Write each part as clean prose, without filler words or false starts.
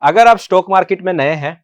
अगर आप stock market में नए हैं,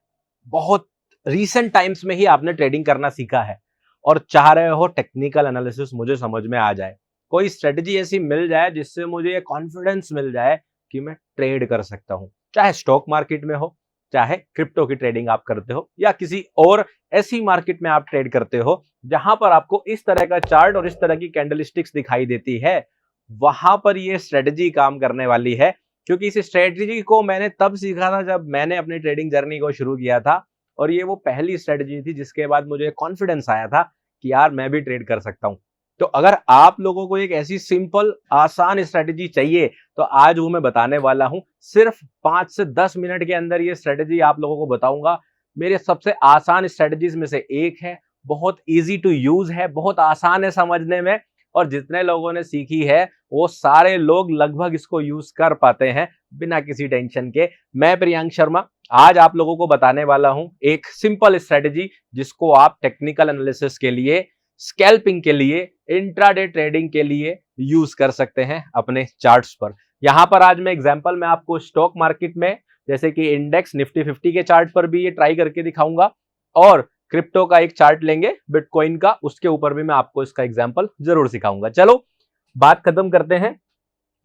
बहुत रीसेंट टाइम्स में ही आपने ट्रेडिंग करना सीखा है और चाह रहे हो टेक्निकल एनालिसिस मुझे समझ में आ जाए, कोई स्ट्रेटजी ऐसी मिल जाए जिससे मुझे ये कॉन्फिडेंस मिल जाए कि मैं ट्रेड कर सकता हूं, चाहे स्टॉक मार्केट में हो, चाहे क्रिप्टो की ट्रेडिंग आप करते हो या किसी और ऐसी मार्केट में आप ट्रेड करते हो जहां पर आपको इस तरह का चार्ट और इस तरह की कैंडलस्टिक्स दिखाई देती है, वहां पर ये स्ट्रेटजी काम करने वाली है। क्योंकि इस स्ट्रेटजी को मैंने तब सीखा था जब मैंने अपनी ट्रेडिंग जर्नी को शुरू किया था और ये वो पहली स्ट्रेटजी थी जिसके बाद मुझे कॉन्फिडेंस आया था कि यार मैं भी ट्रेड कर सकता हूं। तो अगर आप लोगों को एक ऐसी सिंपल आसान स्ट्रेटजी चाहिए तो आज वो मैं बताने वाला हूं। सिर्फ 5 से 10 मिनट के अंदर ये स्ट्रेटजी आप लोगों को बताऊंगा। मेरे सबसे आसान स्ट्रेटजीज में से एक है, बहुत इजी टू यूज है, बहुत आसान है समझने में और जितने लोगों ने सीखी है वो सारे लोग लगभग इसको यूज कर पाते हैं बिना किसी टेंशन के। मैं प्रियांक शर्मा आज आप लोगों को बताने वाला हूं एक सिंपल स्ट्रेटजी जिसको आप टेक्निकल एनालिसिस के लिए, स्कैल्पिंग के लिए, इंट्राडे ट्रेडिंग के लिए यूज कर सकते हैं अपने चार्ट्स पर। यहां पर आज मैं एग्जांपल में आपको स्टॉक मार्केट में जैसे कि इंडेक्स निफ्टी 50 के चार्ट पर भी ये ट्राई करके दिखाऊंगा और क्रिप्टो का एक चार्ट लेंगे बिटकॉइन का, उसके ऊपर भी मैं आपको इसका एग्जांपल जरूर सिखाऊंगा। चलो बात खत्म करते हैं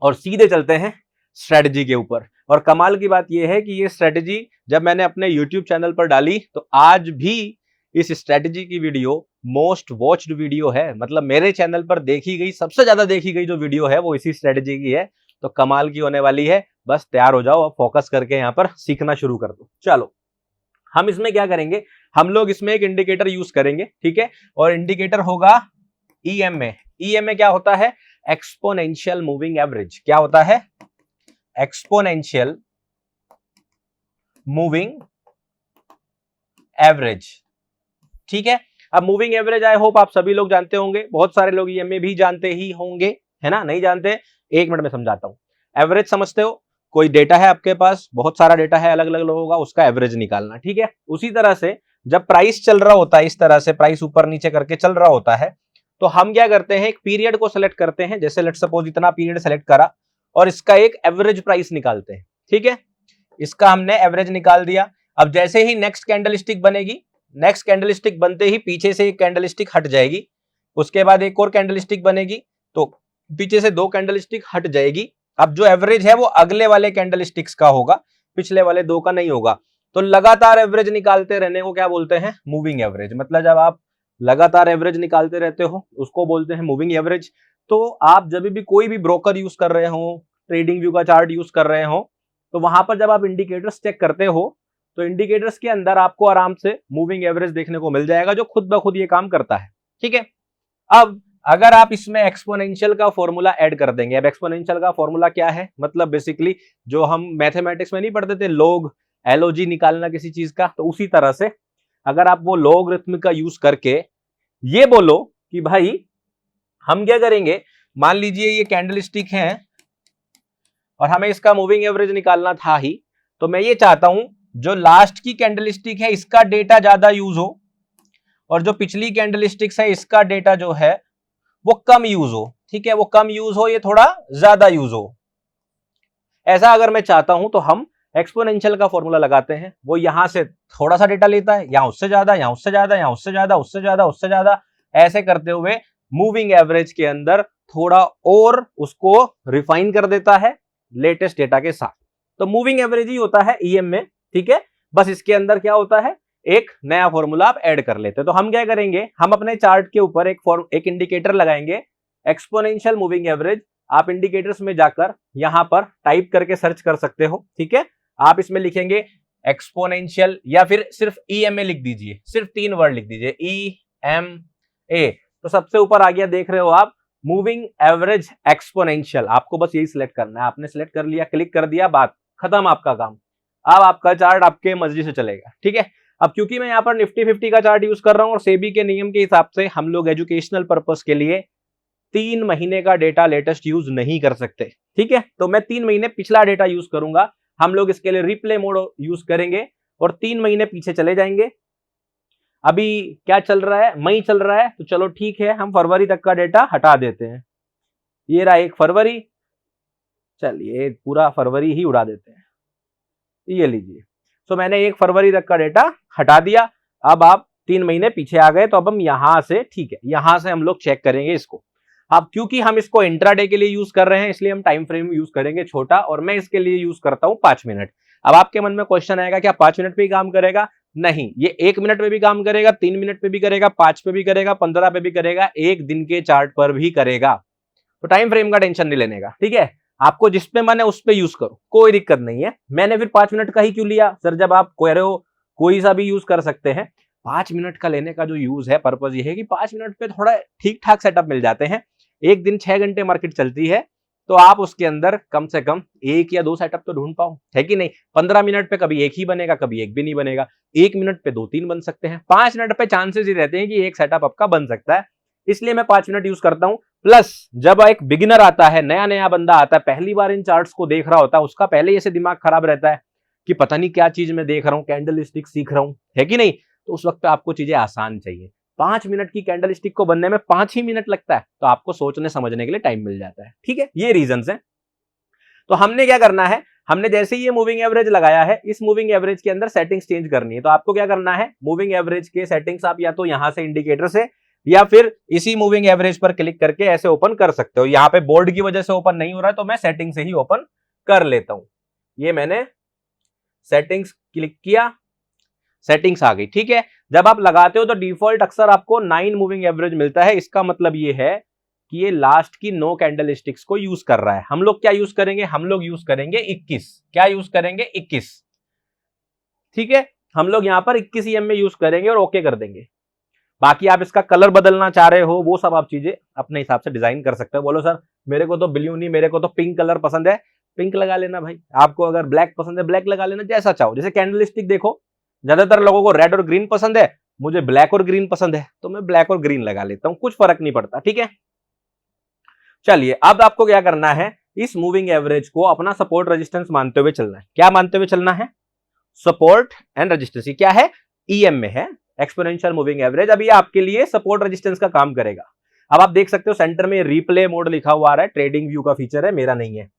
और सीधे चलते हैं स्ट्रेटजी के ऊपर। और कमाल की बात यह है कि ये स्ट्रेटजी जब मैंने अपने YouTube चैनल पर डाली तो आज भी इस स्ट्रेटजी की वीडियो मोस्ट वॉच्ड वीडियो है। मतलब मेरे चैनल पर देखी गई, सबसे ज्यादा देखी गई जो वीडियो है वो इसी स्ट्रेटजी की है। तो कमाल की होने वाली है, बस तैयार हो जाओ, अब फोकस करके यहाँ पर सीखना शुरू कर दो। चलो हम इसमें क्या करेंगे, हम लोग इसमें एक इंडिकेटर यूज करेंगे, ठीक है। और इंडिकेटर होगा EMA। EMA क्या होता है? Exponential moving average. क्या होता है? एक्सपोनेंशियल मूविंग एवरेज, ठीक है। अब मूविंग एवरेज आई होप आप सभी लोग जानते होंगे, बहुत सारे लोग EMA भी जानते ही होंगे, है ना। नहीं जानते, एक मिनट में समझाता हूं। एवरेज समझते हो, कोई डेटा है आपके पास, बहुत सारा डेटा है अलग अलग लोगों का, उसका एवरेज निकालना, ठीक है। उसी तरह से जब प्राइस चल रहा होता है, इस तरह से प्राइस ऊपर नीचे करके चल रहा होता है, तो हम क्या करते हैं, एक पीरियड को सेलेक्ट करते हैं। जैसे लेट्स सपोज इतना पीरियड सेलेक्ट करा और इसका एक एवरेज प्राइस निकालते हैं, ठीक है। इसका हमने एवरेज निकाल दिया। अब जैसे ही नेक्स्ट कैंडलस्टिक बनेगी, नेक्स्ट कैंडलस्टिक बनते ही पीछे से एक कैंडलस्टिक हट जाएगी, उसके बाद एक और कैंडलस्टिक बनेगी तो पीछे से 2 कैंडलस्टिक हट जाएगी। अब जो एवरेज है वो अगले वाले कैंडलस्टिक्स का होगा, पिछले वाले 2 का नहीं होगा। तो लगातार एवरेज निकालते रहने को क्या बोलते हैं? Moving average. मतलब जब आप लगातार एवरेज निकालते रहते हो उसको बोलते हैं मूविंग एवरेज। तो आप जब भी कोई भी ब्रोकर यूज कर रहे हो, ट्रेडिंग व्यू का चार्ट यूज कर रहे हो, तो वहां पर जब आप इंडिकेटर्स चेक करते हो तो इंडिकेटर्स के अंदर आपको आराम से मूविंग एवरेज देखने को मिल जाएगा जो खुद ब खुद ये काम करता है, ठीक है। अब अगर आप इसमें एक्सपोनेंशियल का फॉर्मूला ऐड कर देंगे, अब एक्सपोनेंशियल का फॉर्मूला क्या है? मतलब बेसिकली जो हम मैथमेटिक्स में नहीं पढ़ते थे, लॉग LOG निकालना किसी चीज का, तो उसी तरह से अगर आप वो लॉगरिथम का यूज करके ये बोलो कि भाई हम क्या करेंगे, मान लीजिए ये कैंडलस्टिक है और हमें इसका मूविंग एवरेज निकालना था ही, तो मैं ये चाहता हूं जो लास्ट की कैंडलस्टिक है इसका डेटा ज्यादा यूज हो और जो पिछली कैंडलस्टिक्स है इसका डेटा जो है वो कम यूज हो, ठीक है। वो कम यूज हो, ये थोड़ा ज्यादा यूज हो, ऐसा अगर मैं चाहता हूं तो हम एक्सपोनेंशियल का फॉर्मूला लगाते हैं। वो यहां से थोड़ा सा डेटा लेता है, यहां उससे ज्यादा, यहां उससे ज्यादा, यहां उससे ज्यादा, उससे ज्यादा, उससे ज्यादा, ऐसे करते हुए मूविंग एवरेज के अंदर थोड़ा और उसको रिफाइन कर देता है लेटेस्ट डेटा के साथ। तो मूविंग एवरेज ही होता है EMA, ठीक है। बस इसके अंदर क्या होता है, एक नया फॉर्मूला आप ऐड कर लेते हैं। तो हम क्या करेंगे, हम अपने चार्ट के ऊपर एक इंडिकेटर लगाएंगे, एक्सपोनेंशियल मूविंग एवरेज। आप इंडिकेटर्स में जाकर यहां पर टाइप करके सर्च कर सकते हो, ठीक है। आप इसमें लिखेंगे एक्सपोनेंशियल या फिर सिर्फ EMA लिख दीजिए, सिर्फ 3 वर्ड लिख दीजिए EMA। तो सबसे ऊपर आ गया, देख रहे हो आप, मूविंग एवरेज एक्सपोनेंशियल। आपको बस यही सिलेक्ट करना है, आपने सिलेक्ट कर लिया, क्लिक कर दिया, बात खत्म, आपका काम। अब आपका चार्ट आपके मर्जी से चलेगा, ठीक है। अब क्योंकि मैं यहाँ पर निफ्टी 50 का चार्ट यूज कर रहा हूं और सेबी के नियम के हिसाब से हम लोग एजुकेशनल पर्पस के लिए 3 महीने का डेटा लेटेस्ट यूज नहीं कर सकते, ठीक है। तो मैं 3 महीने पिछला डेटा यूज करूंगा। हम लोग इसके लिए रिप्ले मोड यूज करेंगे और 3 महीने पीछे चले जाएंगे। अभी क्या चल रहा है, मई चल रहा है, तो चलो ठीक है, हम फरवरी तक का डेटा हटा देते हैं। ये रहा 1 फरवरी, चलिए पूरा फरवरी ही उड़ा देते हैं। ये लीजिए। तो मैंने 1 फरवरी तक का डेटा हटा दिया। अब आप 3 महीने पीछे आ गए, तो अब हम यहां से, ठीक है, यहां से हम लोग चेक करेंगे इसको। अब क्योंकि हम इसको इंट्राडे के लिए यूज कर रहे हैं, इसलिए हम टाइम फ्रेम यूज करेंगे छोटा, और मैं इसके लिए यूज करता हूं 5 मिनट। अब आपके मन में क्वेश्चन आएगा, क्या 5 मिनट पे ही काम करेगा? नहीं, ये 1 मिनट पे भी काम करेगा, 3 मिनट पे भी करेगा, 5 पे भी करेगा, 15 पे भी करेगा, 1 दिन के चार्ट पर भी करेगा। तो टाइम फ्रेम का टेंशन नहीं लेने का, ठीक है। आपको जिस पे मन है उस पे यूज करो, कोई दिक्कत नहीं है। मैंने फिर 5 मिनट का ही क्यों लिया सर? जब आप कह रहे हो कोई सा भी यूज कर सकते हैं। 5 मिनट का लेने का जो यूज है, पर्पज ये है कि 5 मिनट पे थोड़ा ठीक ठाक सेटअप मिल जाते हैं। एक दिन 6 घंटे मार्केट चलती है, तो आप उसके अंदर कम से कम 1 या 2 सेटअप तो ढूंढ पाओ, है कि नहीं। 15 मिनट पे कभी एक ही बनेगा, कभी एक भी नहीं बनेगा। 1 मिनट पे 2-3 बन सकते हैं। 5 मिनट पे चांसेस ही रहते हैं कि एक सेटअप आपका बन सकता है, इसलिए मैं 5 मिनट यूज करता हूं। प्लस जब एक बिगिनर आता है, नया नया बंदा आता है, पहली बार इन चार्ट्स को देख रहा होता है, उसका पहले ऐसे दिमाग खराब रहता है कि पता नहीं क्या चीज मैं देख रहा हूं, कैंडल स्टिक सीख रहा हूं, है कि नहीं। तो उस वक्त आपको चीजें आसान चाहिए। 5 मिनट की कैंडल स्टिक को बनने में 5 ही मिनट लगता है, तो आपको सोचने समझने के लिए टाइम मिल जाता है, ठीक है। ये रीजंस हैं। तो हमने क्या करना है, हमने जैसे ही ये मूविंग एवरेज लगाया है, इस मूविंग एवरेज के अंदर सेटिंग्स चेंज करनी है। तो आपको क्या करना है, मूविंग एवरेज के सेटिंग्स आप या तो यहां से इंडिकेटर से, या फिर इसी मूविंग एवरेज पर क्लिक करके ऐसे ओपन कर सकते हो। यहां पे बोर्ड की वजह से ओपन नहीं हो रहा है, तो मैं सेटिंग से ही ओपन कर लेता हूं। ये मैंने सेटिंग्स क्लिक किया, सेटिंग्स आ गई, ठीक है। जब आप लगाते हो तो डिफॉल्ट अक्सर आपको 9 मूविंग एवरेज मिलता है। इसका मतलब ये है कि ये लास्ट की 9 कैंडल स्टिक्स को यूज कर रहा है। हम लोग क्या यूज करेंगे, हम लोग यूज करेंगे 21। क्या यूज करेंगे? 21, ठीक है। हम लोग यहां पर 21 EM में यूज करेंगे और ओके कर देंगे। बाकी आप इसका कलर बदलना चाह रहे हो, वो सब आप चीजें अपने हिसाब से डिजाइन कर सकते हो। बोलो सर मेरे को तो ब्लू नहीं, मेरे को तो पिंक कलर पसंद है, पिंक लगा लेना भाई। आपको अगर ब्लैक पसंद है, ब्लैक लगा लेना, जैसा चाहो। जैसे कैंडल स्टिक देखो, ज्यादातर लोगों को रेड और ग्रीन पसंद है, मुझे ब्लैक और ग्रीन पसंद है, तो मैं ब्लैक और ग्रीन लगा लेता हूं, कुछ फर्क नहीं पड़ता, ठीक है। चलिए, अब आपको क्या करना है, इस मूविंग एवरेज को अपना सपोर्ट रेजिस्टेंस मानते हुए चलना है। क्या मानते हुए चलना है? Support and resistance. क्या है? EM में है, एक्सपोनेंशियल मूविंग एवरेज। अब ये आपके लिए सपोर्ट रेजिस्टेंस का काम करेगा। अब आप देख सकते हो सेंटर में रिप्ले मोड लिखा हुआ आ रहा है, ट्रेडिंग व्यू का फीचर है, मेरा नहीं है।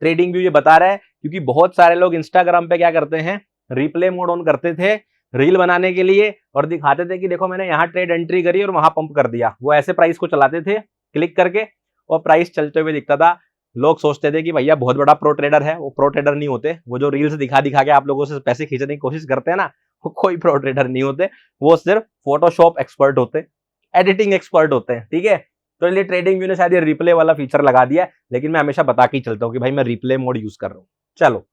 ट्रेडिंग व्यू ये बता रहा है क्योंकि बहुत सारे लोग इंस्टाग्राम पे क्या करते हैं, रिप्ले मोड ऑन करते थे रील बनाने के लिए और दिखाते थे कि देखो मैंने यहां ट्रेड एंट्री करी और वहां पंप कर दिया। वो ऐसे प्राइस को चलाते थे क्लिक करके, और प्राइस चलते हुए दिखता था। लोग सोचते थे कि भैया बहुत बड़ा प्रो ट्रेडर है। वो प्रो ट्रेडर नहीं होते। वो जो रील्स दिखा दिखा के आप लोगों से पैसे खींचने की कोशिश करते हैं ना, वो कोई प्रो ट्रेडर नहीं होते। वो सिर्फ फोटोशॉप एक्सपर्ट होते, एडिटिंग एक्सपर्ट होते हैं, ठीक है। तो इसलिए ट्रेडिंग व्यू ने शायद ये रिप्ले वाला फीचर लगा दिया, लेकिन मैं हमेशा बता के ही चलता हूं कि भाई मैं रिप्ले मोड यूज कर रहा हूं। चलो,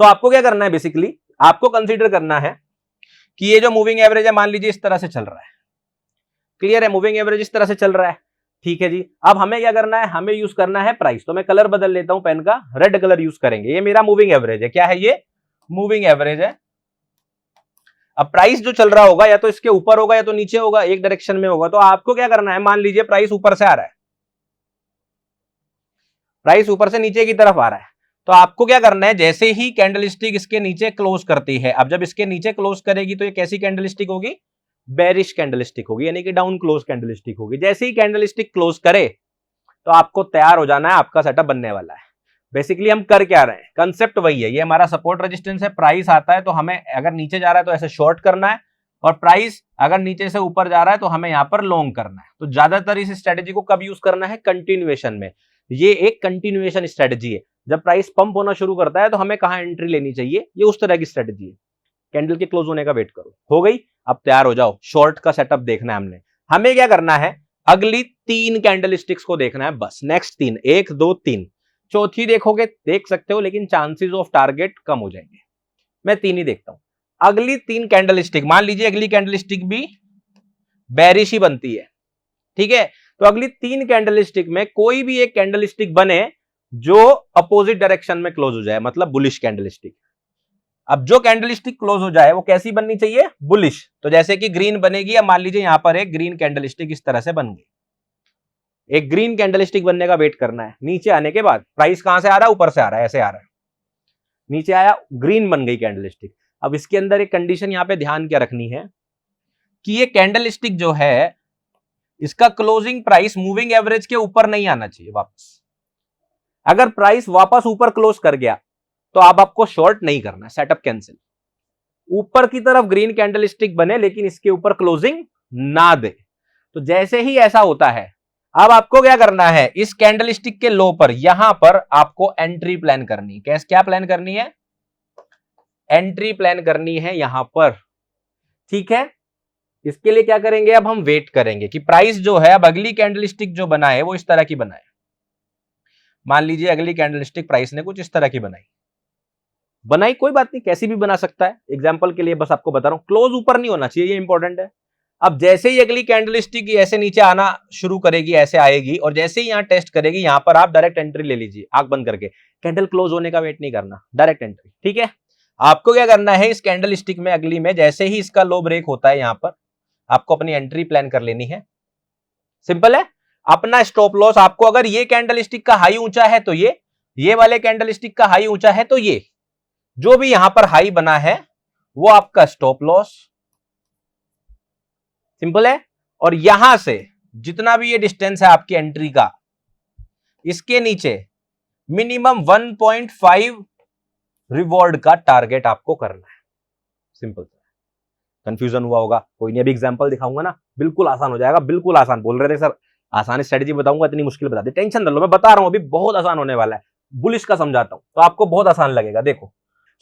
तो आपको क्या करना है, बेसिकली आपको कंसीडर करना है कि ये जो मूविंग एवरेज है, मान लीजिए इस तरह से चल रहा है। क्लियर है? मूविंग एवरेज इस तरह से चल रहा है, ठीक है जी। अब हमें क्या करना है, हमें यूज करना है प्राइस। तो मैं कलर बदल लेता हूं, पेन का रेड कलर यूज करेंगे। ये मेरा मूविंग एवरेज है। क्या है ये? मूविंग एवरेज है। अब प्राइस जो चल रहा होगा या तो इसके ऊपर होगा या तो नीचे होगा, एक डायरेक्शन में होगा। तो आपको क्या करना है, मान लीजिए प्राइस ऊपर से आ रहा है, प्राइस ऊपर से नीचे की तरफ आ रहा है, तो आपको क्या करना है, जैसे ही कैंडल स्टिक इसके नीचे क्लोज करती है, अब जब इसके नीचे क्लोज करेगी तो ये कैसी कैंडल स्टिक होगी? बेरिश कैंडल स्टिक होगी, यानी कि डाउन क्लोज कैंडल स्टिक होगी। जैसे ही कैंडल स्टिक क्लोज करे तो आपको तैयार हो जाना है, आपका सेटअप बनने वाला है। बेसिकली हम कर क्या रहे हैं, कंसेप्ट वही है। ये हमारा सपोर्ट रेजिस्टेंस है, प्राइस आता है तो हमें अगर नीचे जा रहा है तो ऐसे शॉर्ट करना है, और प्राइस अगर नीचे से ऊपर जा रहा है तो हमें यहां पर लॉन्ग करना है। तो ज्यादातर इस स्ट्रेटेजी को कब यूज करना है? कंटिन्यूएशन में। ये एक कंटिन्यूएशन स्ट्रेटेजी है। जब प्राइस पंप होना शुरू करता है तो हमें कहां एंट्री लेनी चाहिए, ये उस तरह की स्ट्रेटेजी है। कैंडल के क्लोज होने का वेट करो, हो गई। अब तैयार हो जाओ, शॉर्ट का सेटअप देखना है हमने। हमें क्या करना है, अगली 3 कैंडल स्टिक्स को देखना है बस। नेक्स्ट 3, 1 2 3। चौथी देखोगे देख सकते हो, लेकिन चांसेस ऑफ टारगेट कम हो जाएंगे। मैं 3 ही देखता हूं। अगली 3 कैंडल स्टिक, मान लीजिए अगली कैंडल स्टिक भी बेरिश ही बनती है, ठीक है। तो अगली 3 कैंडल स्टिक में कोई भी एक कैंडल स्टिक बने जो अपोजिट डायरेक्शन में क्लोज हो जाए, मतलब बुलिश कैंडल स्टिक। अब जो कैंडल स्टिक क्लोज हो जाए वो कैसी बननी चाहिए? बुलिश। तो जैसे कि ग्रीन बनेगी, या मान लीजिए यहां पर एक ग्रीन कैंडल स्टिक इस तरह से बन गई। एक ग्रीन कैंडल स्टिक बनने का वेट करना है। नीचे आने के बाद प्राइस कहां से आ रहा है? ऊपर से आ रहा है, ऐसे आ रहा है, नीचे आया, ग्रीन बन गई कैंडल स्टिक। अब इसके अंदर एक कंडीशन यहां पे ध्यान क्या रखनी है कि ये कैंडल स्टिक जो है, इसका क्लोजिंग प्राइस मूविंग एवरेज के ऊपर नहीं आना चाहिए वापस। अगर प्राइस वापस ऊपर क्लोज कर गया तो अब आपको शॉर्ट नहीं करना, सेटअप कैंसिल। ऊपर की तरफ ग्रीन कैंडलस्टिक बने लेकिन इसके ऊपर क्लोजिंग ना दे, तो जैसे ही ऐसा होता है अब आपको क्या करना है, इस कैंडलस्टिक के लो पर यहां पर आपको एंट्री प्लान करनी है। कैसे, क्या प्लान करनी है? एंट्री प्लान करनी है यहां पर, ठीक है। इसके लिए क्या करेंगे, अब हम वेट करेंगे कि प्राइस जो है अब अगली कैंडलस्टिक जो बनाए वो इस तरह की बनाए। मान लीजिए अगली कैंडलस्टिक प्राइस ने कुछ इस तरह की बनाई, कोई बात नहीं, कैसी भी बना सकता है, एग्जांपल के लिए बस आपको बता रहा हूं, क्लोज ऊपर नहीं होना चाहिए, ये इंपॉर्टेंट है। अब जैसे ही अगली कैंडलस्टिक ऐसे नीचे आना शुरू करेगी, ऐसे आएगी, और जैसे ही यहां टेस्ट करेगी, यहां पर आप डायरेक्ट एंट्री ले लीजिए, आंख बंद करके, कैंडल क्लोज होने का वेट नहीं करना, डायरेक्ट एंट्री, ठीक है। आपको क्या करना है, इस कैंडलस्टिक में अगली में जैसे ही इसका लो ब्रेक होता है, यहां पर आपको अपनी एंट्री प्लान कर लेनी है। सिंपल है। अपना स्टॉप लॉस आपको, अगर ये कैंडलस्टिक का हाई ऊंचा है तो ये वाले कैंडलस्टिक का हाई ऊंचा है तो ये जो भी यहां पर हाई बना है वो आपका स्टॉप लॉस। सिंपल है। और यहां से जितना भी ये डिस्टेंस है आपकी एंट्री का, इसके नीचे मिनिमम 1.5 रिवॉर्ड का टारगेट आपको करना है। सिंपल। कंफ्यूजन हुआ होगा? कोई नहीं, अभी एग्जांपल दिखाऊंगा ना, बिल्कुल आसान हो जाएगा, बिल्कुल आसान। बोल रहे थे सर आसान स्ट्रेटेजी बताऊंगा, इतनी मुश्किल बता दी, टेंशन न लो, मैं बता रहा हूं अभी बहुत आसान होने वाला है। बुलिश का समझाता हूं तो आपको बहुत आसान लगेगा। देखो,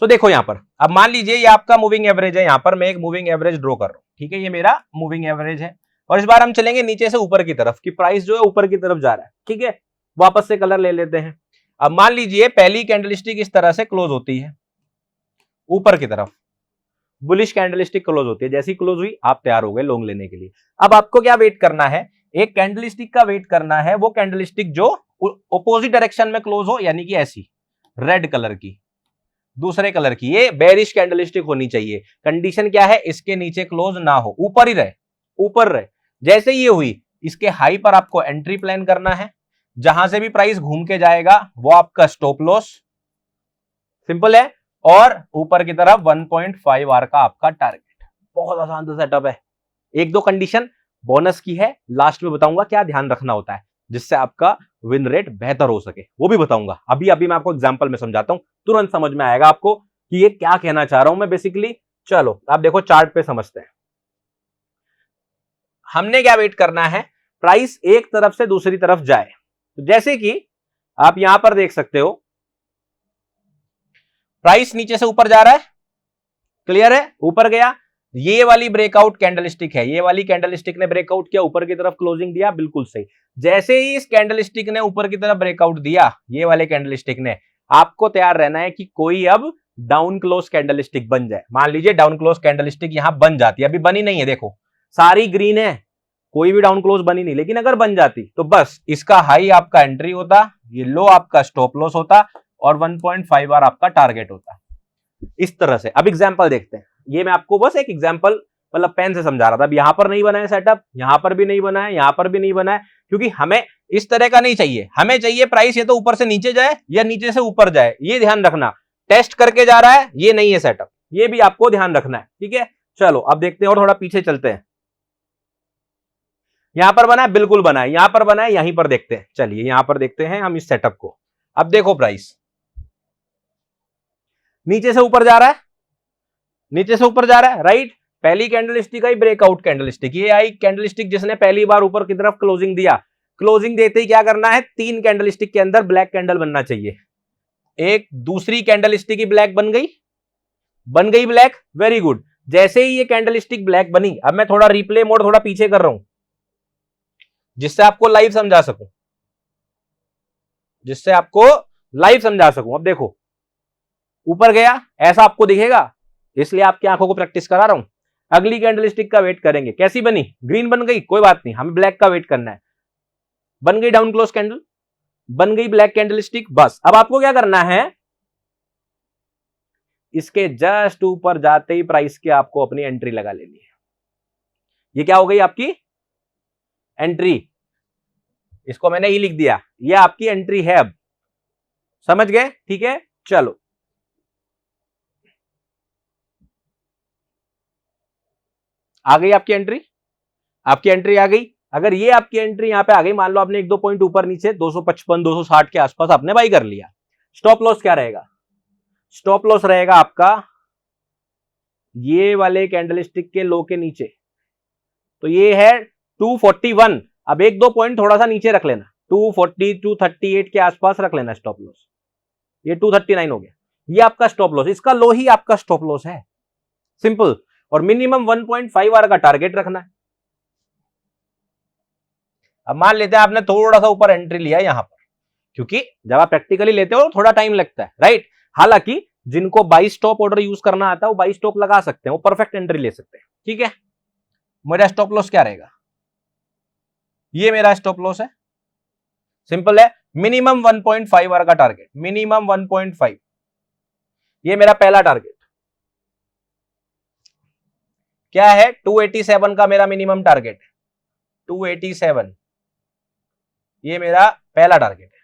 तो देखो यहां पर, अब मान लीजिए ये आपका मूविंग एवरेज है, यहां पर मैं एक मूविंग एवरेज ड्रॉ कर रहा हूं, ठीक है, ये मेरा मूविंग एवरेज है। और इस बार हम चलेंगे नीचे से ऊपर की तरफ, कि प्राइस जो है ऊपर की तरफ जा रहा है, ठीक है। वापस से कलर ले लेते हैं। अब मान लीजिए पहली कैंडलस्टिक इस तरह से क्लोज होती है ऊपर की तरफ, बुलिश कैंडलस्टिक क्लोज होती है, जैसी क्लोज हुई आप तैयार हो गए लॉन्ग लेने के लिए। अब आपको क्या वेट करना है, एक कैंडलस्टिक का वेट करना है, वो कैंडलस्टिक जो ऑपोजिट डायरेक्शन में क्लोज हो, यानी कि ऐसी रेड कलर की, दूसरे कलर की, ये बेरिश कैंडलस्टिक होनी चाहिए। कंडीशन क्या है, इसके नीचे क्लोज ना हो, ऊपर ही रहे, ऊपर रहे। जैसे ये हुई, इसके हाई पर आपको एंट्री प्लान करना है, जहां से भी प्राइस घूम के जाएगा वो आपका स्टॉप लॉस। सिंपल है। और ऊपर की तरफ 1.5 आर का आपका टारगेट। बहुत आसान सा सेटअप है। एक दो कंडीशन बोनस की है, लास्ट में बताऊंगा क्या ध्यान रखना होता है जिससे आपका विन रेट बेहतर हो सके, वो भी बताऊंगा। अभी मैं आपको एग्जांपल में समझाता हूं, तुरंत समझ में आएगा आपको कि ये क्या कहना चाह रहा हूं मैं बेसिकली। चलो आप देखो चार्ट पे समझते हैं। हमने क्या वेट करना है, प्राइस एक तरफ से दूसरी तरफ जाए। तो जैसे कि आप यहां पर देख सकते हो, प्राइस नीचे से ऊपर जा रहा है, क्लियर है, ऊपर गया, ये वाली ब्रेकआउट कैंडलस्टिक है, ये वाली कैंडलस्टिक ने ब्रेकआउट किया, ऊपर की तरफ क्लोजिंग दिया, बिल्कुल सही। जैसे ही इस कैंडलस्टिक ने ऊपर की तरफ ब्रेकआउट दिया, ये वाले कैंडलस्टिक ने, आपको तैयार रहना है कि कोई अब डाउन क्लोज कैंडलस्टिक बन जाए। मान लीजिए डाउन क्लोज कैंडलस्टिक यहां बन जाती है, अभी बनी नहीं है, देखो सारी ग्रीन है, कोई भी डाउन क्लोज बनी नहीं, लेकिन अगर बन जाती तो बस इसका हाई आपका एंट्री होता, ये लो आपका स्टॉप लॉस होता, और 1.5 आर आपका टारगेट होता, इस तरह से। अब एग्जांपल देखते हैं, ये मैं आपको बस एक एग्जांपल मतलब पेन से समझा रहा था। अब यहां पर नहीं बना है सेटअप, यहां पर भी नहीं बना है, यहां पर भी नहीं बना है, क्योंकि हमें इस तरह का नहीं चाहिए। हमें चाहिए प्राइस या तो ऊपर से नीचे जाए या नीचे से ऊपर जाए, ये ध्यान रखना। टेस्ट करके जा रहा है, ये नहीं है सेटअप, ये भी आपको ध्यान रखना है, ठीक है। चलो अब देखते हैं और थोड़ा पीछे चलते हैं। यहां पर बना है, बिल्कुल बना है, यहां पर बना है, यहीं पर देखते हैं। चलिए यहां पर देखते हैं हम इस सेटअप को। अब देखो प्राइस नीचे से ऊपर जा रहा है, नीचे से ऊपर जा रहा है, राइट। पहली कैंडलस्टिक आई ब्रेकआउट कैंडलस्टिक, ये आई कैंडलस्टिक जिसने पहली बार ऊपर की तरफ क्लोजिंग दिया। क्लोजिंग देते ही क्या करना है, 3 कैंडलस्टिक के अंदर ब्लैक कैंडल बनना चाहिए। एक दूसरी कैंडलस्टिक की ब्लैक बन गई ब्लैक, वेरी गुड। जैसे ही ये कैंडलस्टिक ब्लैक बनी, अब मैं थोड़ा रिप्ले मोड थोड़ा पीछे कर रहा हूं जिससे आपको लाइव समझा सकूं, अब देखो ऊपर गया, ऐसा आपको दिखेगा, इसलिए आपकी आंखों को प्रैक्टिस करा रहा हूं। अगली कैंडलस्टिक का वेट करेंगे, कैसी बनी, ग्रीन बन गई, कोई बात नहीं, हमें ब्लैक का वेट करना है। बन गई डाउन क्लोज कैंडल, बन गई ब्लैक कैंडलस्टिक, बस। अब आपको क्या करना है, इसके जस्ट ऊपर जाते ही प्राइस के आपको अपनी एंट्री लगा लेनी है। ये क्या हो गई आपकी एंट्री, इसको मैंने ई लिख दिया, ये आपकी एंट्री है। अब समझ गए, ठीक है। चलो आ गई आपकी एंट्री आ गई। अगर ये आपकी एंट्री यहां पे आ गई, मान लो आपने 1-2 पॉइंट ऊपर नीचे 255 260 के आसपास आपने बाई कर लिया, स्टॉप लॉस क्या रहेगा, स्टॉप लॉस रहेगा आपका ये वाले कैंडलस्टिक के लो के नीचे, तो ये है 241। अब एक दो पॉइंट थोड़ा सा नीचे रख लेना, 240 238 के आसपास रख लेना स्टॉप लॉस। ये 239 हो गया, ये आपका स्टॉप लॉस, इसका लो ही आपका स्टॉप लॉस है, सिंपल। और मिनिमम 1.5 आवर का टारगेट रखना है। अब मान लेते हैं आपने थोड़ा सा ऊपर एंट्री लिया यहां पर, क्योंकि जब आप प्रैक्टिकली लेते हो थोड़ा टाइम लगता है, राइट। हालांकि जिनको 22 स्टॉप ऑर्डर यूज करना आता है वो 22 स्टॉप लगा सकते हैं, वो परफेक्ट एंट्री ले सकते हैं, ठीक है। मेरा स्टॉप लॉस क्या रहेगा, ये मेरा स्टॉप लॉस है, सिंपल है। मिनिमम 1.5 आवर का टारगेट, मिनिमम 1.5, ये मेरा पहला टारगेट क्या है, 287 का मेरा मिनिमम टारगेट, 287 ये मेरा पहला टारगेट है,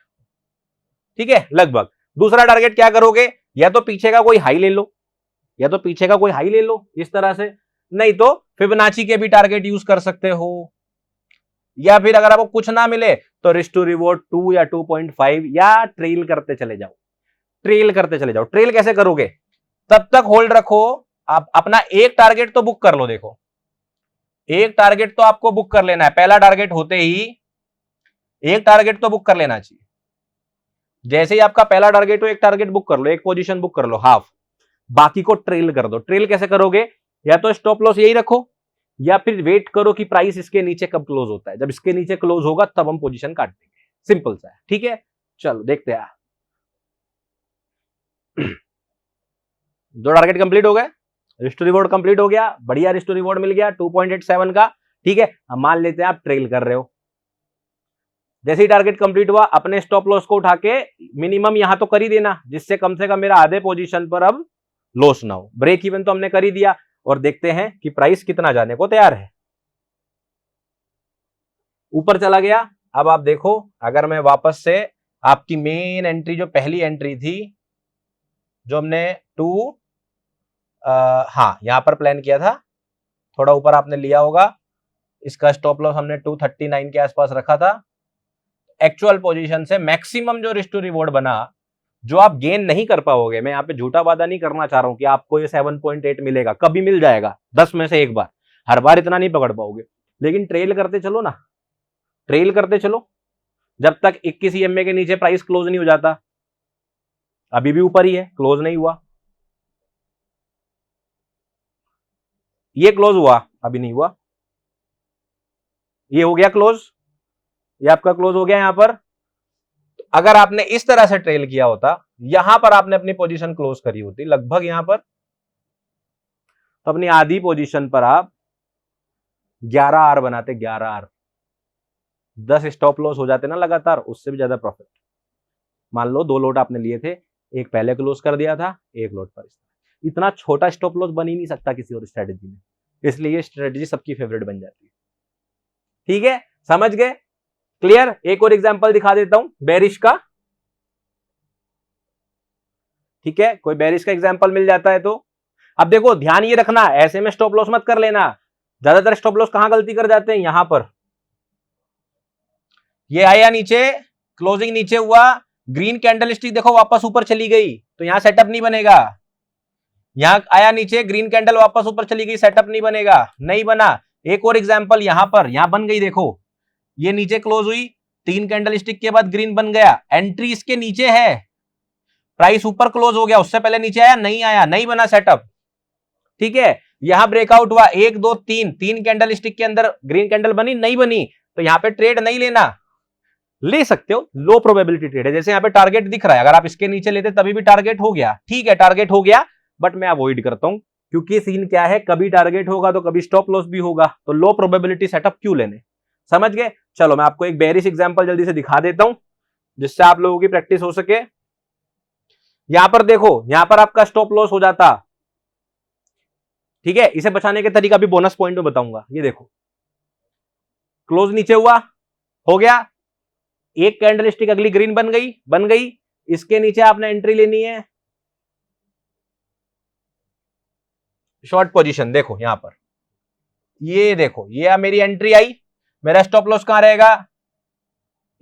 ठीक है, लगभग। दूसरा टारगेट क्या करोगे, या तो पीछे का कोई हाई ले लो, या तो पीछे का कोई हाई ले लो इस तरह से, नहीं तो फिबोनाची के भी टारगेट यूज कर सकते हो, या फिर अगर आपको कुछ ना मिले तो रिस्क टू रिवॉर्ड 2 या 2.5, या ट्रेल करते चले जाओ, ट्रेल करते चले जाओ। ट्रेल कैसे करोगे, तब तक होल्ड रखो, आप अपना एक टारगेट तो बुक कर लो। देखो एक टारगेट तो आपको बुक कर लेना है, पहला टारगेट होते ही एक टारगेट तो बुक कर लेना चाहिए। जैसे ही आपका पहला टारगेट हो एक टारगेट बुक कर लो, एक पोजीशन बुक कर लो हाफ, बाकी को ट्रेल कर दो। ट्रेल कैसे करोगे, या तो स्टॉप लॉस यही रखो, या फिर वेट करो कि प्राइस इसके नीचे कब क्लोज होता है, जब इसके नीचे क्लोज होगा तब हम पोजीशन काट देंगे, सिंपल सा है, ठीक है। चलो देखते हैं, दो टारगेट कंप्लीट हो गए, रिस्क टू रिवॉर्ड कंप्लीट हो गया, बढ़िया रिस्क टू रिवॉर्ड मिल गया 2.87 का, ठीक है। अब मान लेते हैं आप ट्रेल कर रहे हो, जैसे ही टारगेट कंप्लीट हुआ अपने स्टॉप लॉस को उठा के मिनिमम यहां तो कर ही देना, जिससे कम से कम मेरा आधे पोजीशन पर अब लॉस ना हो। ब्रेक इवन तो हमने कर ही दिया, और देखते हैं कि प्राइस कितना जाने को तैयार है। ऊपर चला गया। अब आप देखो, अगर मैं वापस से आपकी मेन एंट्री, जो पहली एंट्री थी जो हमने हाँ यहां पर प्लान किया था, थोड़ा ऊपर आपने लिया होगा, इसका स्टॉप लॉस हमने 239 के आसपास रखा था। एक्चुअल पोजीशन से मैक्सिमम जो रिस्क टू रिवॉर्ड बना, जो आप गेन नहीं कर पाओगे, मैं यहाँ पे झूठा वादा नहीं करना चाह रहा हूं कि आपको ये 7.8 मिलेगा, कभी मिल जाएगा 10 में से एक बार, हर बार इतना नहीं पकड़ पाओगे, लेकिन ट्रेल करते चलो ना, ट्रेल करते चलो जब तक 21 EMA के नीचे प्राइस क्लोज नहीं हो जाता। अभी भी ऊपर ही है, क्लोज नहीं हुआ, ये क्लोज हुआ, अभी नहीं हुआ, ये हो गया क्लोज, ये आपका क्लोज हो गया यहां पर। तो अगर आपने इस तरह से ट्रेल किया होता, यहां पर आपने अपनी पोजीशन क्लोज करी होती लगभग यहां पर, तो अपनी आधी पोजीशन पर आप 11 आर बनाते, 11 आर, 10 स्टॉप लॉस हो जाते ना लगातार, उससे भी ज्यादा प्रॉफिट। मान लो 2 लोट आपने लिए थे, एक पहले क्लोज कर दिया था, एक लोट पर इतना छोटा स्टॉप लॉस बन ही नहीं सकता किसी और स्ट्रेटेजी में, इसलिए ये स्ट्रेटेजी सबकी फेवरेट बन जाती है, ठीक है, समझ गए, क्लियर। एक और एग्जांपल दिखा देता हूं बेरिश का, ठीक है, कोई बेरिश का एग्जांपल मिल जाता है तो। अब देखो ध्यान ये रखना, ऐसे में स्टॉप लॉस मत कर लेना, ज्यादातर स्टॉप लॉस कहां गलती कर जाते हैं, यहां पर, ये आया नीचे, क्लोजिंग नीचे हुआ, ग्रीन कैंडलस्टिक देखो वापस ऊपर चली गई, तो यहां सेटअप नहीं बनेगा। यहां आया नीचे, ग्रीन कैंडल वापस ऊपर चली गई, सेटअप नहीं बनेगा, नहीं बना। एक और एग्जांपल यहां पर, यहां बन गई, देखो ये नीचे क्लोज हुई, 3 कैंडलस्टिक के बाद ग्रीन बन गया, एंट्री इसके नीचे है, प्राइस ऊपर क्लोज हो गया, उससे पहले नीचे आया, नहीं बना सेटअप, ठीक है। यहां ब्रेकआउट हुआ, 1 2 3, 3 कैंडलस्टिक के अंदर ग्रीन कैंडल बनी, नहीं बनी, तो यहां पे ट्रेड नहीं लेना, ले सकते हो, लो प्रोबेबिलिटी ट्रेड है। जैसे यहां पे टारगेट दिख रहा है, अगर आप इसके नीचे लेते तभी भी टारगेट हो गया, ठीक है, टारगेट हो गया, बट मैं अवॉइड करता हूं, क्योंकि सीन क्या है, कभी टारगेट होगा तो कभी स्टॉप लॉस भी होगा, तो लो प्रोबेबिलिटी सेटअप क्यों लेने, समझ गए। चलो मैं आपको एक बेरिश एग्जांपल जल्दी से दिखा देता हूं, जिससे आप लोगों की प्रैक्टिस हो सके। यहां पर देखो, यहां पर आपका स्टॉप लॉस हो जाता, ठीक है, इसे बचाने के तरीका भी बोनस पॉइंट में बताऊंगा। ये देखो क्लोज नीचे हुआ, हो गया, एक कैंडलस्टिक अगली ग्रीन बन गई, इसके नीचे आपने एंट्री लेनी है, शॉर्ट पोजीशन, देखो यहां पर, ये देखो ये मेरी एंट्री आई, मेरा स्टॉप लॉस कहां रहेगा,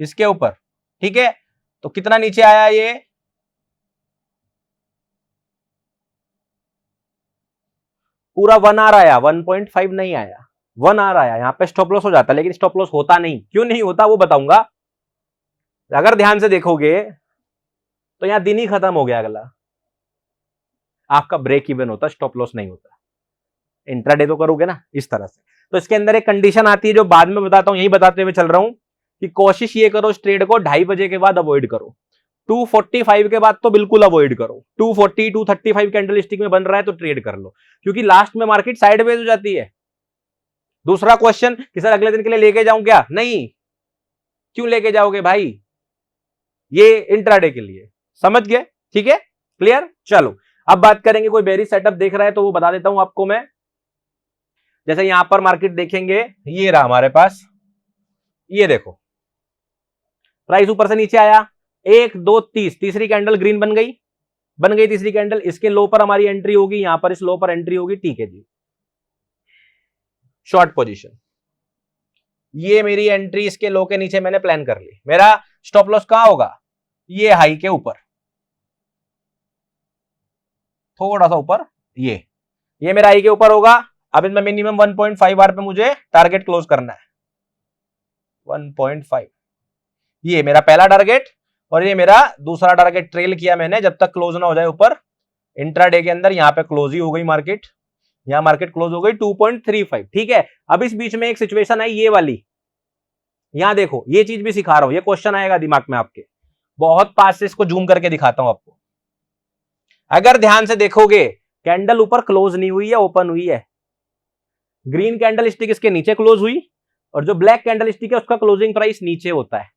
इसके ऊपर, ठीक है। तो कितना नीचे आया, ये पूरा 1 आर आया, 1.5 नहीं आया, 1 आर आया, यहां पे स्टॉप लॉस हो जाता, लेकिन स्टॉप लॉस होता नहीं। क्यों नहीं होता वो बताऊंगा। अगर ध्यान से देखोगे तो यहां दिन ही खत्म हो गया, अगला आपका ब्रेक इवन होता, स्टॉप लॉस नहीं होता। इंट्राडे तो करोगे ना इस तरह से। तो इसके अंदर एक कंडीशन आती है जो बाद में बताता हूं, यही बताते हुए चल रहा हूं कि कोशिश ये करो इस ट्रेड को 2:30 बजे के बाद अवॉइड करो, 245 के बाद तो बिल्कुल अवॉइड करो। 240 235 कैंडल स्टिक में बन रहा है तो ट्रेड कर लो, क्योंकि लास्ट में मार्केट साइडवेज हो जाती है। दूसरा क्वेश्चन कि सर अगले दिन के लिए लेके जाऊं क्या? नहीं, क्यों लेके जाओगे भाई, ये इंट्राडे के लिए, समझ गए? ठीक है, क्लियर। चलो अब बात करेंगे, कोई बेरिश सेटअप देख रहा है तो वो बता देता हूं आपको मैं। जैसे यहां पर मार्केट देखेंगे, ये रहा हमारे पास, ये देखो प्राइस ऊपर से नीचे आया, 1 2 30, तीसरी कैंडल ग्रीन बन गई, तीसरी कैंडल। इसके लो पर हमारी एंट्री होगी, यहां पर इस लो पर एंट्री होगी, ठीक है जी, शॉर्ट पोजीशन। ये मेरी एंट्री इसके लो के नीचे मैंने प्लान कर ली। मेरा स्टॉप लॉस कहां होगा? ये हाई के ऊपर, थोड़ा सा ऊपर, ये मेरा हाई के ऊपर होगा। अब इसमें मिनिमम 1.5 आर पे मुझे टारगेट क्लोज करना है, 1.5। ये मेरा पहला टारगेट और ये मेरा दूसरा टारगेट ट्रेल किया मैंने, जब तक क्लोज ना हो जाए ऊपर। इंट्राडे के अंदर यहां पे क्लोज ही हो गई मार्केट, यहां मार्केट क्लोज हो गई 2.35, ठीक है। अब इस बीच में एक सिचुएशन आई ये वाली, यहां देखो, ये चीज भी सिखा रहा हूं, ये क्वेश्चन आएगा दिमाग में आपके, बहुत पास से इसको जूम करके दिखाता हूं आपको। अगर ध्यान से देखोगे, कैंडल ऊपर क्लोज नहीं हुई है, ओपन हुई है। ग्रीन कैंडल स्टिक इसके नीचे क्लोज हुई और जो ब्लैक कैंडल स्टिक है उसका क्लोजिंग प्राइस नीचे होता है,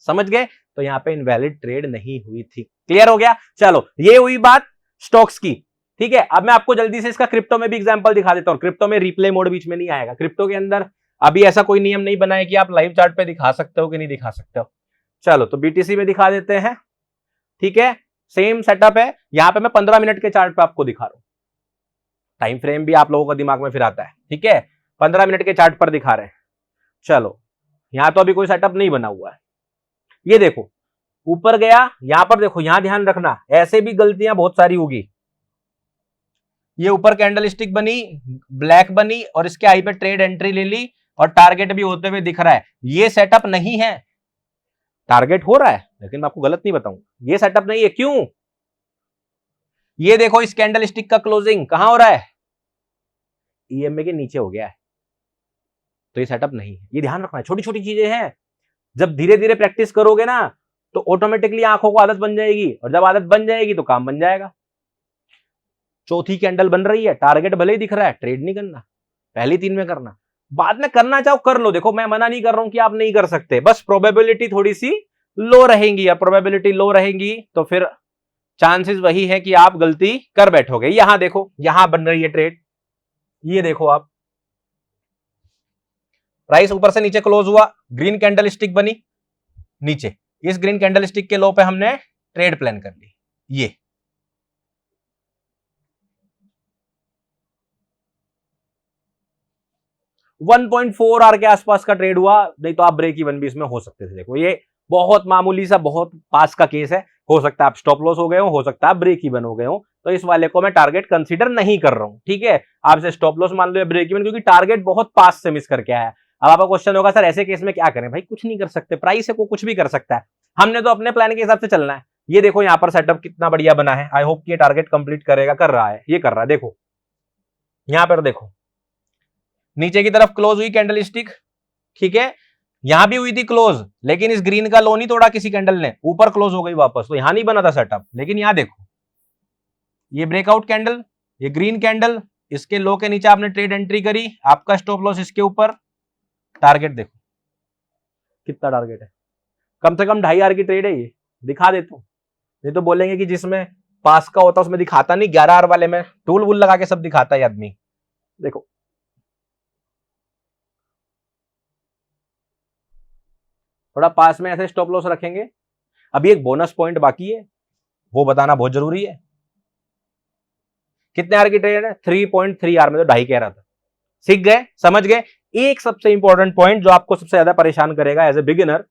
समझ गए? तो यहां पे इनवैलिड ट्रेड नहीं हुई थी। क्लियर हो गया? चलो ये हुई बात स्टॉक्स की, ठीक है। अब मैं आपको जल्दी से इसका क्रिप्टो में भी एग्जांपल दिखा देता हूं। क्रिप्टो में रिप्ले मोड बीच में नहीं आएगा। क्रिप्टो के अंदर अभी ऐसा कोई नियम नहीं बना है कि आप लाइव चार्ट पे दिखा सकते हो कि नहीं दिखा सकते हो। चलो तो बीटीसी में दिखा देते हैं, ठीक है। सेम सेटअप है, यहां पे मैं 15 मिनट के चार्ट पे आपको दिखा रहा हूं, टाइम फ्रेम भी आप लोगों को दिमाग में फिर आता है, ठीक है। 15 मिनट के चार्ट पर दिखा रहे हैं। चलो यहां तो अभी कोई सेटअप नहीं बना हुआ है, ये देखो ऊपर गया, यहां पर देखो, यहां ध्यान रखना, ऐसे भी गलतियां बहुत सारी होगी। ये ऊपर कैंडल स्टिक बनी, ब्लैक बनी और इसके हाई पे ट्रेड एंट्री ले ली और टारगेट भी होते हुए दिख रहा है, ये सेटअप नहीं है। टारगेट हो रहा है लेकिन मैं आपको गलत नहीं बताऊंगा, ये सेटअप नहीं है। क्यों? ये देखो इस कैंडल स्टिक का क्लोजिंग कहां हो रहा है? ईएमए के नीचे हो गया है, तो ये सेटअप नहीं है। ये ध्यान रखना है, छोटी छोटी चीजें हैं। जब धीरे धीरे प्रैक्टिस करोगे ना तो ऑटोमेटिकली आंखों को आदत बन जाएगी, और जब आदत बन जाएगी तो काम बन जाएगा। चौथी कैंडल बन रही है, टारगेट भले ही दिख रहा है, ट्रेड नहीं करना, पहली 3 में करना, बाद में करना चाहो कर लो। देखो मैं मना नहीं कर रहा हूं कि आप नहीं कर सकते, बस प्रोबेबिलिटी थोड़ी सी लो रहेंगी, या प्रोबेबिलिटी लो रहेंगी तो फिर चांसेस वही है कि आप गलती कर बैठोगे। यहां देखो, यहां बन रही है ट्रेड, ये देखो आप, प्राइस ऊपर से नीचे क्लोज हुआ, ग्रीन कैंडल स्टिक बनी नीचे, इस ग्रीन कैंडल स्टिक के लो पे हमने ट्रेड प्लान कर ली। ये 1.4 आर के आसपास का ट्रेड हुआ, नहीं तो आप ब्रेक इवन भी इसमें हो सकते थे। देखो ये बहुत मामूली सा, बहुत पास का केस है, हो सकता है आप स्टॉप लॉस हो गए हो सकता है आप ब्रेक इवन हो गए हो, तो इस वाले को मैं टारगेट कंसीडर नहीं कर रहा हूं, ठीक है। आपसे स्टॉप लॉस मान लो या ब्रेक इवन, क्योंकि टारगेट बहुत पास से मिस करके आया। अब आपका क्वेश्चन होगा सर ऐसे केस में क्या करें? भाई कुछ नहीं कर सकते, प्राइस है, को कुछ भी कर सकता है, हमने तो अपने प्लान के हिसाब से चलना है। ये देखो यहाँ पर सेटअप कितना बढ़िया बना है, आई होप कि ये टारगेट कंप्लीट करेगा, कर रहा है, ये कर रहा है। देखो यहां पर देखो नीचे की तरफ क्लोज हुई कैंडल स्टिक, ठीक है, यहां भी हुई थी क्लोज, लेकिन इस ग्रीन का लो नहीं तोड़ा किसी कैंडल ने, ऊपर क्लोज हो गई वापस, तो यहां नहीं बना था सेटअप। लेकिन यहां देखो ये ब्रेकआउट कैंडल, ये ग्रीन कैंडल, इसके लो के नीचे आपने ट्रेड एंट्री करी, आपका स्टॉप लॉस इसके ऊपर, टारगेट देखो कितना टारगेट है, कम से कम 2.5 आर की ट्रेड है ये, दिखा देता हूं। नहीं तो बोलेंगे कि जिसमें पास का होता उसमें दिखाता नहीं, 11 आर वाले में टूल वूल लगा के सब दिखाता है आदमी। देखो थोड़ा पास में ऐसे स्टॉप लॉस रखेंगे। अभी एक बोनस पॉइंट बाकी है, वो बताना बहुत जरूरी है। कितने आर की ट्रेड है? 3.3 आर में, तो 2.5 कह रहा था। सीख गए, समझ गए। एक सबसे इंपॉर्टेंट पॉइंट जो आपको सबसे ज्यादा परेशान करेगा एज ए बिगिनर,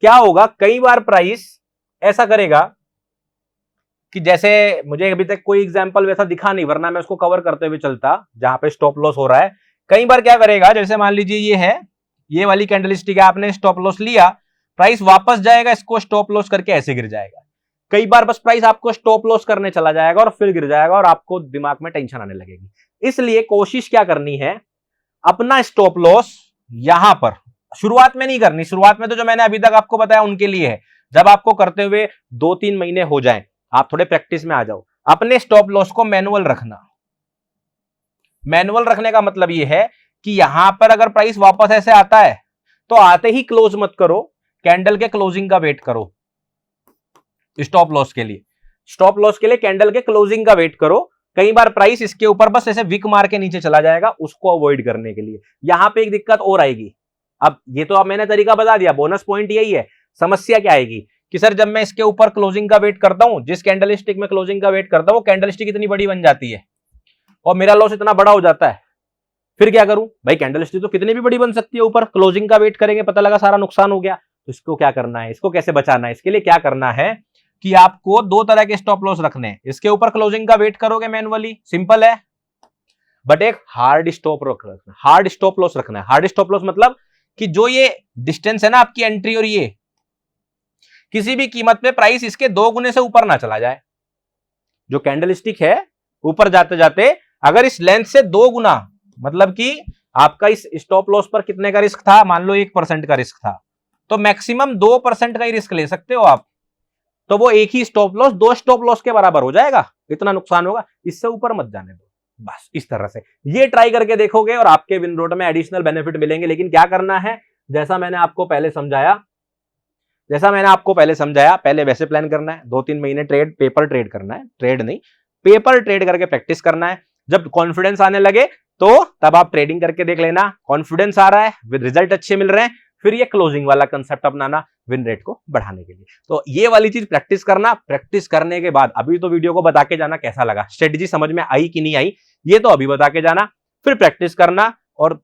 क्या होगा, कई बार प्राइस ऐसा करेगा कि जैसे मुझे अभी तक कोई एग्जांपल वैसा दिखा नहीं, वरना मैं उसको कवर करते हुए चलता जहां पे स्टॉप लॉस हो रहा है। कई बार क्या करेगा, जैसे मान लीजिए ये है, ये वाली कैंडलस्टिक है, आपने स्टॉप लॉस लिया, प्राइस वापस जाएगा, इसको स्टॉप लॉस करके ऐसे गिर जाएगा। कई बार बस प्राइस आपको स्टॉप लॉस करने चला जाएगा और फिर गिर जाएगा और आपको दिमाग में टेंशन आने लगेगी। इसलिए कोशिश क्या करनी है, अपना स्टॉप लॉस यहां पर शुरुआत में नहीं करनी। शुरुआत में तो जो मैंने अभी तक आपको बताया उनके लिए है, जब आपको करते हुए 2-3 महीने हो जाएं, आप थोड़े प्रैक्टिस में आ जाओ, अपने स्टॉप लॉस को मैनुअल रखना। मैनुअल रखने का मतलब यह है कि यहां पर अगर प्राइस वापस ऐसे आता है तो आते ही क्लोज मत करो, कैंडल के क्लोजिंग का वेट करो। स्टॉप लॉस के लिए, स्टॉप लॉस के लिए कैंडल के क्लोजिंग का वेट करो। कई बार प्राइस इसके ऊपर बस ऐसे विक मार के नीचे चला जाएगा, उसको अवॉइड करने के लिए। यहां पे एक दिक्कत और आएगी। अब ये तो अब मैंने तरीका बता दिया, बोनस पॉइंट यही है। समस्या क्या आएगी कि सर जब मैं इसके ऊपर क्लोजिंग का वेट करता हूं, जिस कैंडल स्टिक में क्लोजिंग का वेट करता हूं वो कैंडल स्टिक इतनी बड़ी बन जाती है और मेरा लॉस इतना बड़ा हो जाता है, फिर क्या करूं भाई? कैंडल स्टिक तो कितनी भी बड़ी बन सकती है, ऊपर क्लोजिंग का वेट करेंगे, पता लगा सारा नुकसान हो गया। तो इसको क्या करना है, इसको कैसे बचाना है? इसके लिए क्या करना है कि आपको 2 तरह के स्टॉप लॉस रखने हैं। इसके ऊपर क्लोजिंग का वेट करोगे मैनुअली, सिंपल है, बट एक हार्ड स्टॉप रखना, हार्ड स्टॉप लॉस रखना है। हार्ड स्टॉप लॉस मतलब कि जो ये डिस्टेंस है ना आपकी एंट्री और ये, किसी भी कीमत पे प्राइस इसके 2 गुने से ऊपर ना चला जाए। जो कैंडल स्टिक है ऊपर जाते जाते अगर इस लेंथ से 2 गुना, मतलब कि आपका इस स्टॉप लॉस पर कितने का रिस्क था, मान लो 1% का रिस्क था, तो मैक्सिमम 2% का ही रिस्क ले सकते हो आप। तो वो एक ही स्टॉप लॉस 2 स्टॉप लॉस के बराबर हो जाएगा, इतना नुकसान होगा, इससे ऊपर मत जाने दो। बस इस तरह से ये ट्राई करके देखोगे और आपके विनरोट में एडिशनल बेनिफिट मिलेंगे। लेकिन क्या करना है, जैसा मैंने आपको पहले समझाया, पहले वैसे प्लान करना है। 2-3 महीने ट्रेड पेपर ट्रेड करना है, ट्रेड नहीं पेपर ट्रेड करके प्रैक्टिस करना है। जब कॉन्फिडेंस आने लगे तो तब आप ट्रेडिंग करके देख लेना, कॉन्फिडेंस आ रहा है, विद रिजल्ट अच्छे मिल रहे हैं, फिर ये क्लोजिंग वाला कंसेप्ट अपनाना विन रेट को बढ़ाने के लिए। तो ये वाली चीज प्रैक्टिस करना। प्रैक्टिस करने के बाद अभी तो वीडियो को बता के जाना कैसा लगा, स्ट्रेटेजी समझ में आई कि नहीं आई, ये तो अभी बता के जाना। फिर प्रैक्टिस करना और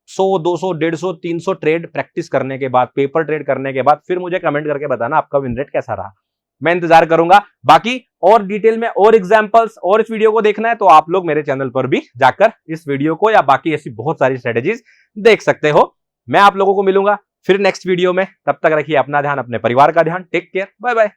100, 200, 150, 300 ट्रेड प्रैक्टिस करने के बाद, पेपर ट्रेड करने के बाद फिर मुझे कमेंट करके बताना आपका विन रेट कैसा रहा। मैं इंतजार करूंगा। बाकी और डिटेल में और एग्जांपल्स और इस वीडियो को देखना है तो आप लोग मेरे चैनल पर भी जाकर इस वीडियो को या बाकी ऐसी बहुत सारी स्ट्रेटेजीज देख सकते हो। मैं आप लोगों को मिलूंगा फिर नेक्स्ट वीडियो में। तब तक रखिए अपना ध्यान, अपने परिवार का ध्यान। Take care, bye bye.